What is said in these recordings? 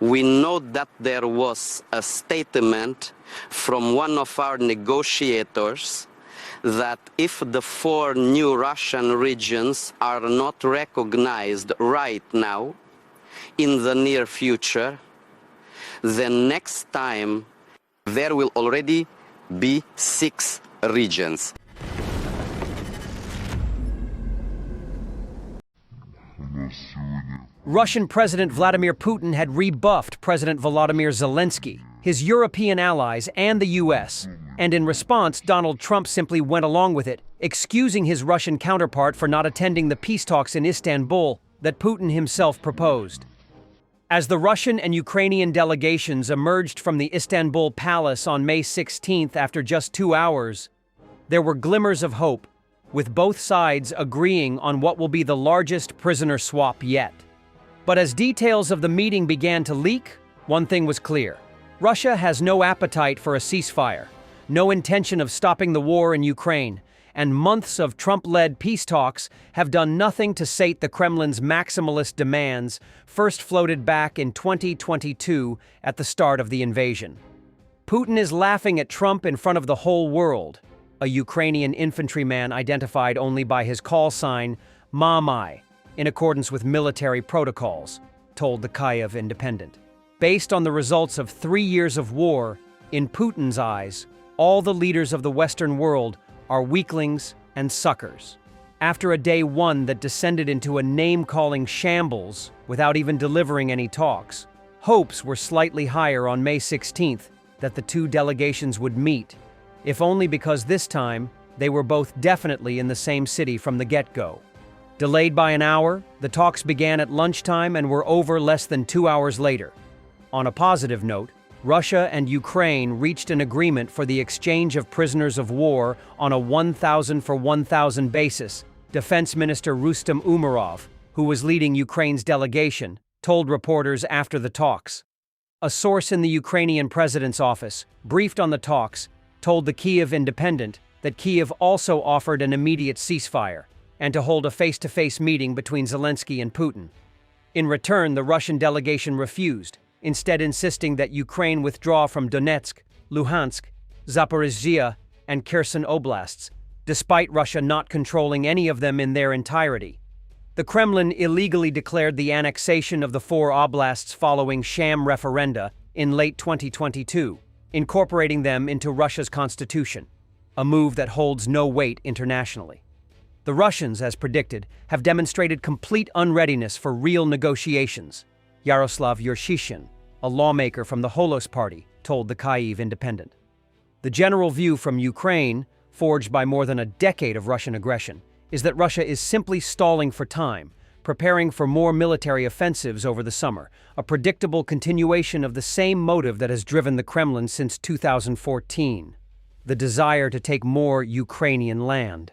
We know that there was a statement from one of our negotiators that if the 4 new Russian regions are not recognized right now, in the near future, then next time there will already be 6 regions. Russian President Vladimir Putin had rebuffed President Volodymyr Zelensky, his European allies, and the US. And in response, Donald Trump simply went along with it, excusing his Russian counterpart for not attending the peace talks in Istanbul that Putin himself proposed. As the Russian and Ukrainian delegations emerged from the Istanbul palace on May 16th after just 2 hours, there were glimmers of hope, with both sides agreeing on what will be the largest prisoner swap yet. But as details of the meeting began to leak, one thing was clear. Russia has no appetite for a ceasefire, no intention of stopping the war in Ukraine, and months of Trump-led peace talks have done nothing to sate the Kremlin's maximalist demands, first floated back in 2022 at the start of the invasion. Putin is laughing at Trump in front of the whole world, a Ukrainian infantryman identified only by his call sign, Mamai, in accordance with military protocols, told the Kyiv Independent. Based on the results of 3 years of war, in Putin's eyes, all the leaders of the Western world are weaklings and suckers. After a day 1 that descended into a name-calling shambles without even delivering any talks, hopes were slightly higher on May 16th that the 2 delegations would meet, if only because this time they were both definitely in the same city from the get-go. Delayed by an hour, the talks began at lunchtime and were over less than 2 hours later. On a positive note, Russia and Ukraine reached an agreement for the exchange of prisoners of war on a 1,000 for 1,000 basis, Defense Minister Rustem Umerov, who was leading Ukraine's delegation, told reporters after the talks. A source in the Ukrainian president's office, briefed on the talks, told the Kyiv Independent that Kyiv also offered an immediate ceasefire and to hold a face-to-face meeting between Zelensky and Putin. In return, the Russian delegation refused, instead insisting that Ukraine withdraw from Donetsk, Luhansk, Zaporizhzhia, and Kherson oblasts, despite Russia not controlling any of them in their entirety. The Kremlin illegally declared the annexation of the 4 oblasts following sham referenda in late 2022, incorporating them into Russia's constitution, a move that holds no weight internationally. The Russians, as predicted, have demonstrated complete unreadiness for real negotiations, Yaroslav Yurshishin, a lawmaker from the Holos Party, told the Kyiv Independent. The general view from Ukraine, forged by more than a decade of Russian aggression, is that Russia is simply stalling for time, preparing for more military offensives over the summer, a predictable continuation of the same motive that has driven the Kremlin since 2014, the desire to take more Ukrainian land.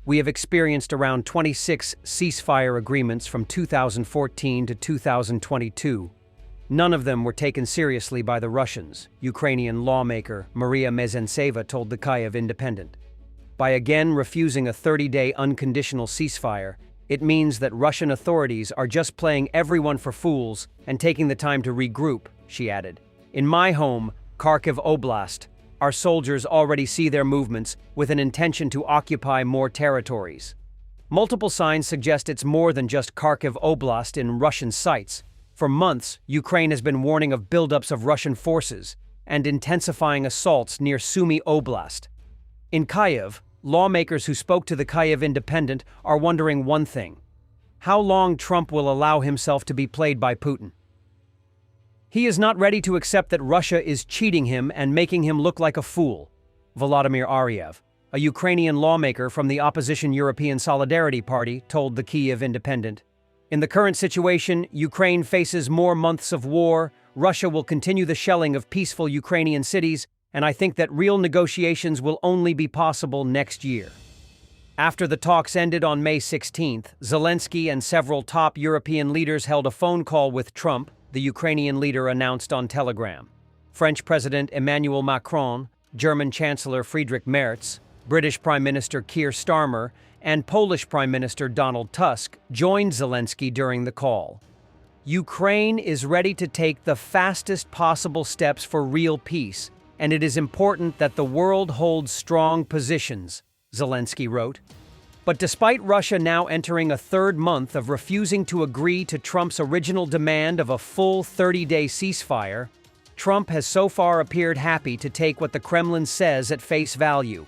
We have experienced around 26 ceasefire agreements from 2014 to 2022. None of them were taken seriously by the Russians, Ukrainian lawmaker Maria Mezentseva told the Kyiv Independent. By again refusing a 30-day unconditional ceasefire, it means that Russian authorities are just playing everyone for fools and taking the time to regroup, she added. In my home, Kharkiv Oblast, our soldiers already see their movements with an intention to occupy more territories. Multiple signs suggest it's more than just Kharkiv Oblast in Russian sights. For months, Ukraine has been warning of buildups of Russian forces and intensifying assaults near Sumy Oblast. In Kyiv, lawmakers who spoke to the Kyiv Independent are wondering one thing: how long Trump will allow himself to be played by Putin. He is not ready to accept that Russia is cheating him and making him look like a fool, Volodymyr Ariev, a Ukrainian lawmaker from the opposition European Solidarity Party, told the Kyiv Independent. In the current situation, Ukraine faces more months of war, Russia will continue the shelling of peaceful Ukrainian cities, and I think that real negotiations will only be possible next year. After the talks ended on May 16th, Zelensky and several top European leaders held a phone call with Trump, the Ukrainian leader announced on Telegram. French President Emmanuel Macron, German Chancellor Friedrich Merz, British Prime Minister Keir Starmer, and Polish Prime Minister Donald Tusk joined Zelensky during the call. Ukraine is ready to take the fastest possible steps for real peace, and it is important that the world holds strong positions, Zelensky wrote. But despite Russia now entering a third month of refusing to agree to Trump's original demand of a full 30-day ceasefire, Trump has so far appeared happy to take what the Kremlin says at face value.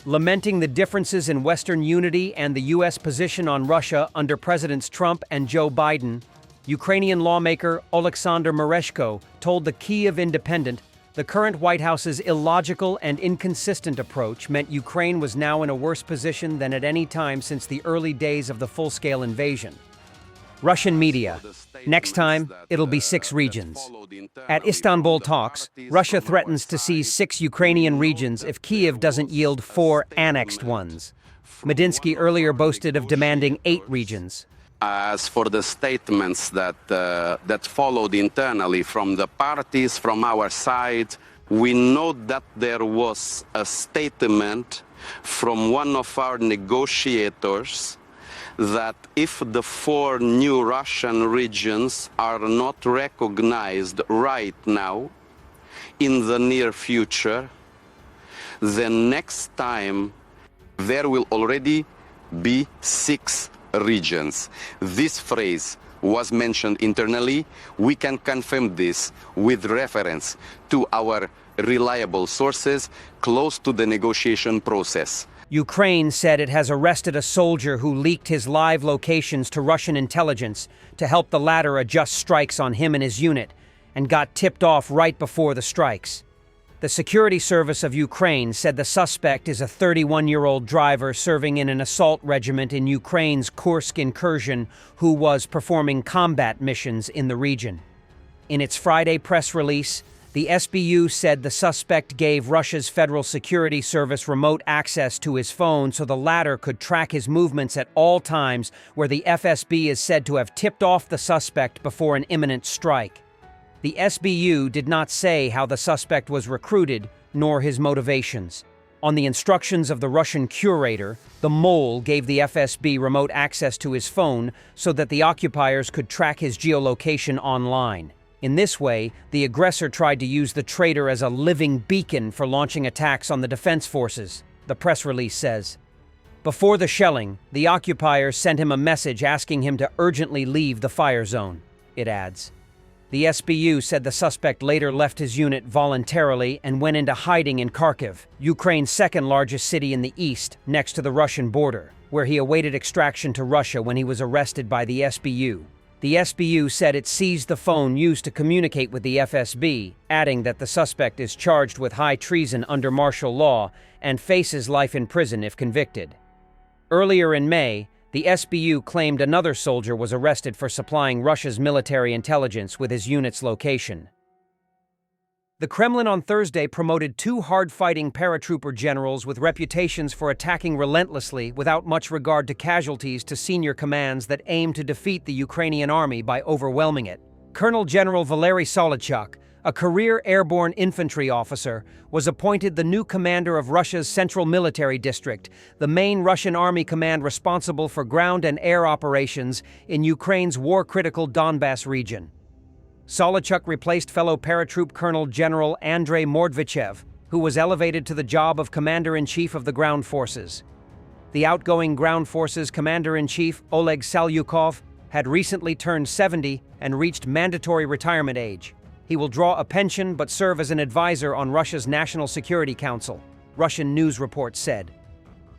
Lamenting the differences in Western unity and the U.S. position on Russia under Presidents Trump and Joe Biden, Ukrainian lawmaker Oleksandr Mereshko told the Kyiv Independent the current White House's illogical and inconsistent approach meant Ukraine was now in a worse position than at any time since the early days of the full-scale invasion. Russian media. Next time, it'll be 6 regions. At Istanbul talks, Russia threatens to seize 6 Ukrainian regions if Kyiv doesn't yield 4 annexed ones. Medinsky earlier boasted of demanding 8 regions. As for the statements that followed internally from the parties, from our side, we know that there was a statement from one of our negotiators that if the 4 new Russian regions are not recognized right now, in the near future, then next time there will already be 6 regions. This phrase was mentioned internally. We can confirm this with reference to our reliable sources close to the negotiation process. Ukraine said it has arrested a soldier who leaked his live locations to Russian intelligence to help the latter adjust strikes on him and his unit, and got tipped off right before the strikes. The security service of Ukraine said the suspect is a 31-year-old driver serving in an assault regiment in Ukraine's Kursk incursion who was performing combat missions in the region. In its Friday press release, the SBU said the suspect gave Russia's Federal Security Service remote access to his phone so the latter could track his movements at all times, where the FSB is said to have tipped off the suspect before an imminent strike. The SBU did not say how the suspect was recruited, nor his motivations. On the instructions of the Russian curator, the mole gave the FSB remote access to his phone so that the occupiers could track his geolocation online. In this way, the aggressor tried to use the traitor as a living beacon for launching attacks on the defense forces, the press release says. Before the shelling, the occupiers sent him a message asking him to urgently leave the fire zone, it adds. The SBU said the suspect later left his unit voluntarily and went into hiding in Kharkiv, Ukraine's second-largest city in the east, next to the Russian border, where he awaited extraction to Russia when he was arrested by the SBU. The SBU said it seized the phone used to communicate with the FSB, adding that the suspect is charged with high treason under martial law and faces life in prison if convicted. Earlier in May, the SBU claimed another soldier was arrested for supplying Russia's military intelligence with his unit's location. The Kremlin on Thursday promoted 2 hard-fighting paratrooper generals with reputations for attacking relentlessly without much regard to casualties to senior commands that aim to defeat the Ukrainian army by overwhelming it. Colonel General Valery Solodchuk, a career airborne infantry officer, was appointed the new commander of Russia's Central Military District, the main Russian army command responsible for ground and air operations in Ukraine's war-critical Donbass region. Solodchuk replaced fellow paratroop Colonel General Andrei Mordvichev, who was elevated to the job of Commander-in-Chief of the Ground Forces. The outgoing Ground Forces Commander-in-Chief, Oleg Salyukov, had recently turned 70 and reached mandatory retirement age. He will draw a pension but serve as an advisor on Russia's National Security Council, Russian news reports said.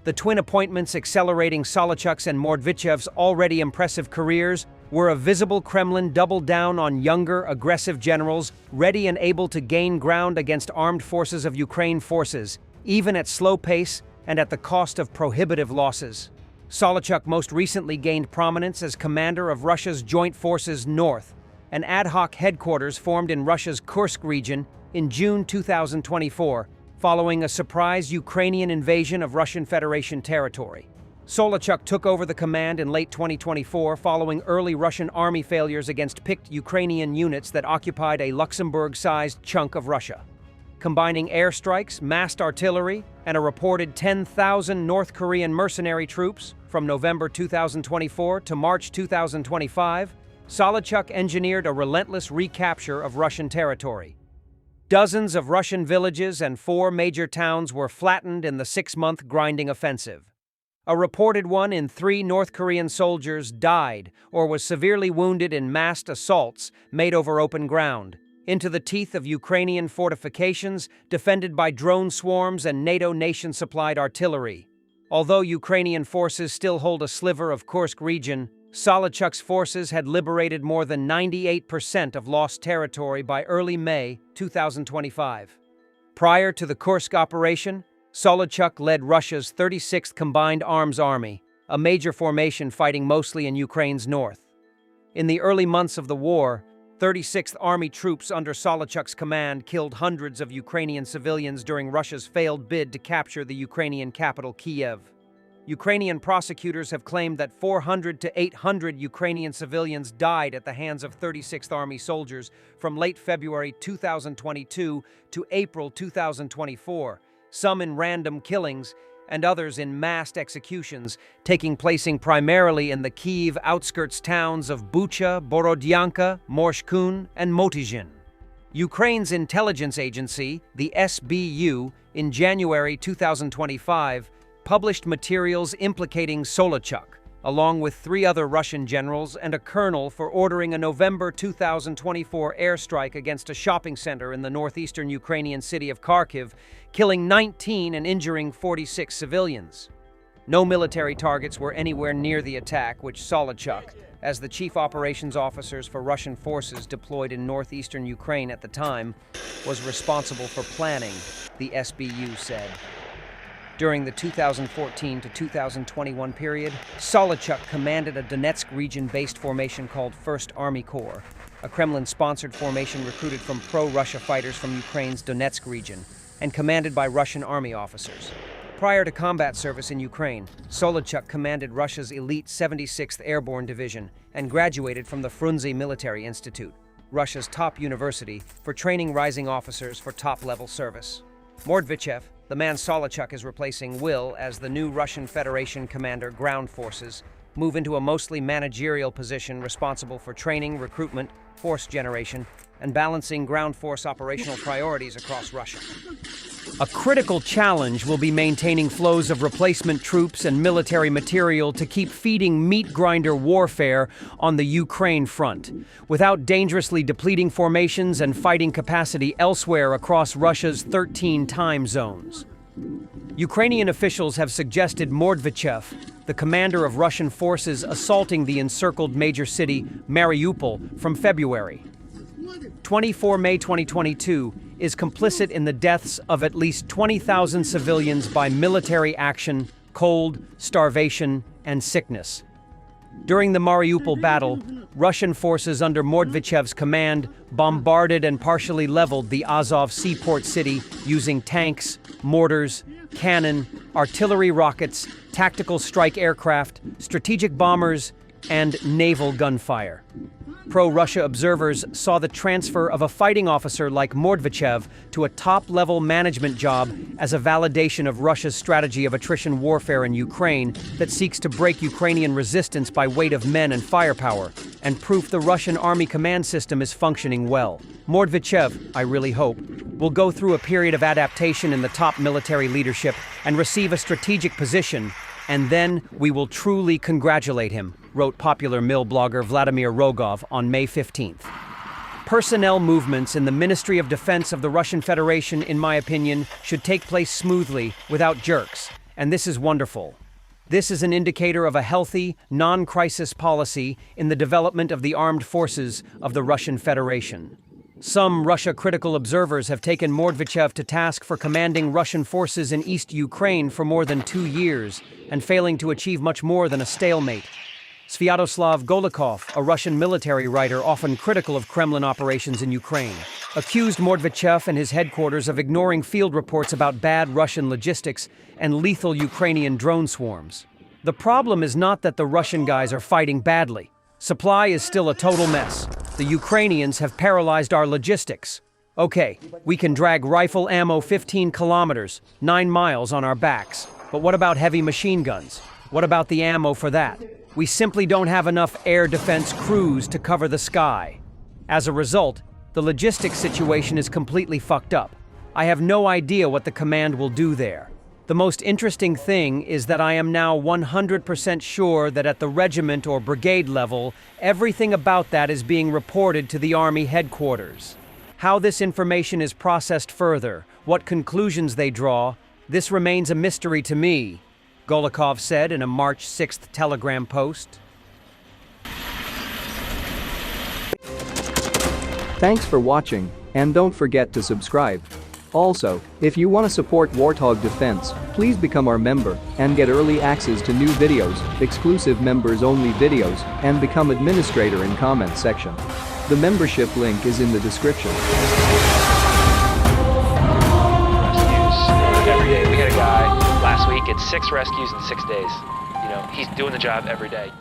The twin appointments accelerating Solodchuk's and Mordvichev's already impressive careers were a visible Kremlin double down on younger, aggressive generals ready and able to gain ground against armed forces of Ukraine forces, even at slow pace and at the cost of prohibitive losses. Solodchuk most recently gained prominence as commander of Russia's Joint Forces North, an ad hoc headquarters formed in Russia's Kursk region in June 2024, following a surprise Ukrainian invasion of Russian Federation territory. Solodchuk took over the command in late 2024 following early Russian army failures against picked Ukrainian units that occupied a Luxembourg-sized chunk of Russia. Combining airstrikes, massed artillery, and a reported 10,000 North Korean mercenary troops from November 2024 to March 2025, Solodchuk engineered a relentless recapture of Russian territory. Dozens of Russian villages and 4 major towns were flattened in the 6-month grinding offensive. A reported 1 in 3 North Korean soldiers died or was severely wounded in massed assaults made over open ground, into the teeth of Ukrainian fortifications defended by drone swarms and NATO nation-supplied artillery. Although Ukrainian forces still hold a sliver of Kursk region, Solodchuk's forces had liberated more than 98% of lost territory by early May 2025. Prior to the Kursk operation, Solodchuk led Russia's 36th Combined Arms Army, a major formation fighting mostly in Ukraine's north. In the early months of the war, 36th Army troops under Solodchuk's command killed hundreds of Ukrainian civilians during Russia's failed bid to capture the Ukrainian capital, Kiev. Ukrainian prosecutors have claimed that 400 to 800 Ukrainian civilians died at the hands of 36th Army soldiers from late February 2022 to April 2024, some in random killings and others in massed executions, taking place primarily in the Kyiv outskirts towns of Bucha, Borodyanka, Morshkun, and Motyzhin. Ukraine's intelligence agency, the SBU, in January 2025, published materials implicating Solodchuk, along with 3 other Russian generals and a colonel, for ordering a November 2024 airstrike against a shopping center in the northeastern Ukrainian city of Kharkiv, killing 19 and injuring 46 civilians. No military targets were anywhere near the attack, which Solodchuk, as the chief operations officers for Russian forces deployed in northeastern Ukraine at the time, was responsible for planning, the SBU said. During the 2014 to 2021 period, Solodchuk commanded a Donetsk region-based formation called 1st Army Corps, a Kremlin-sponsored formation recruited from pro-Russia fighters from Ukraine's Donetsk region and commanded by Russian army officers. Prior to combat service in Ukraine, Solodchuk commanded Russia's elite 76th Airborne Division and graduated from the Frunze Military Institute, Russia's top university for training rising officers for top-level service. Mordvichev, the man Solodchuk is replacing, will, as the new Russian Federation commander ground forces, move into a mostly managerial position responsible for training, recruitment, force generation, and balancing ground force operational priorities across Russia. A critical challenge will be maintaining flows of replacement troops and military material to keep feeding meat grinder warfare on the Ukraine front, without dangerously depleting formations and fighting capacity elsewhere across Russia's 13 time zones. Ukrainian officials have suggested Mordvichev, the commander of Russian forces assaulting the encircled major city, Mariupol, from February. 24 May 2022 is complicit in the deaths of at least 20,000 civilians by military action, cold, starvation, and sickness. During the Mariupol battle, Russian forces under Mordvichev's command bombarded and partially leveled the Azov seaport city using tanks, mortars, cannon, artillery rockets, tactical strike aircraft, strategic bombers, and naval gunfire. Pro-Russia observers saw the transfer of a fighting officer like Mordvichev to a top-level management job as a validation of Russia's strategy of attrition warfare in Ukraine that seeks to break Ukrainian resistance by weight of men and firepower, and proof the Russian army command system is functioning well. Mordvichev, I really hope, will go through a period of adaptation in the top military leadership and receive a strategic position, and then we will truly congratulate him, wrote popular mill blogger Vladimir Rogov on May 15th. Personnel movements in the Ministry of Defense of the Russian Federation, in my opinion, should take place smoothly, without jerks, and this is wonderful. This is an indicator of a healthy, non-crisis policy in the development of the armed forces of the Russian Federation. Some Russia-critical observers have taken Mordvichev to task for commanding Russian forces in East Ukraine for more than 2 years and failing to achieve much more than a stalemate. Sviatoslav Golikov, a Russian military writer often critical of Kremlin operations in Ukraine, accused Mordvichev and his headquarters of ignoring field reports about bad Russian logistics and lethal Ukrainian drone swarms. The problem is not that the Russian guys are fighting badly. Supply is still a total mess. The Ukrainians have paralyzed our logistics. Okay, we can drag rifle ammo 15 kilometers, 9 miles on our backs. But what about heavy machine guns? What about the ammo for that? We simply don't have enough air defense crews to cover the sky. As a result, the logistics situation is completely fucked up. I have no idea what the command will do there. The most interesting thing is that I am now 100% sure that at the regiment or brigade level, everything about that is being reported to the Army headquarters. How this information is processed further, what conclusions they draw, this remains a mystery to me, Golikov said in a March 6th telegram post. Thanks for watching, and don't forget to subscribe. Also, if you want to support Warthog Defense, please become our member and get early access to new videos, exclusive members-only videos, and become administrator in comment section. The membership link is in the description. Rescues every day. We had a guy last week at 6 rescues in 6 days. You know, he's doing the job every day.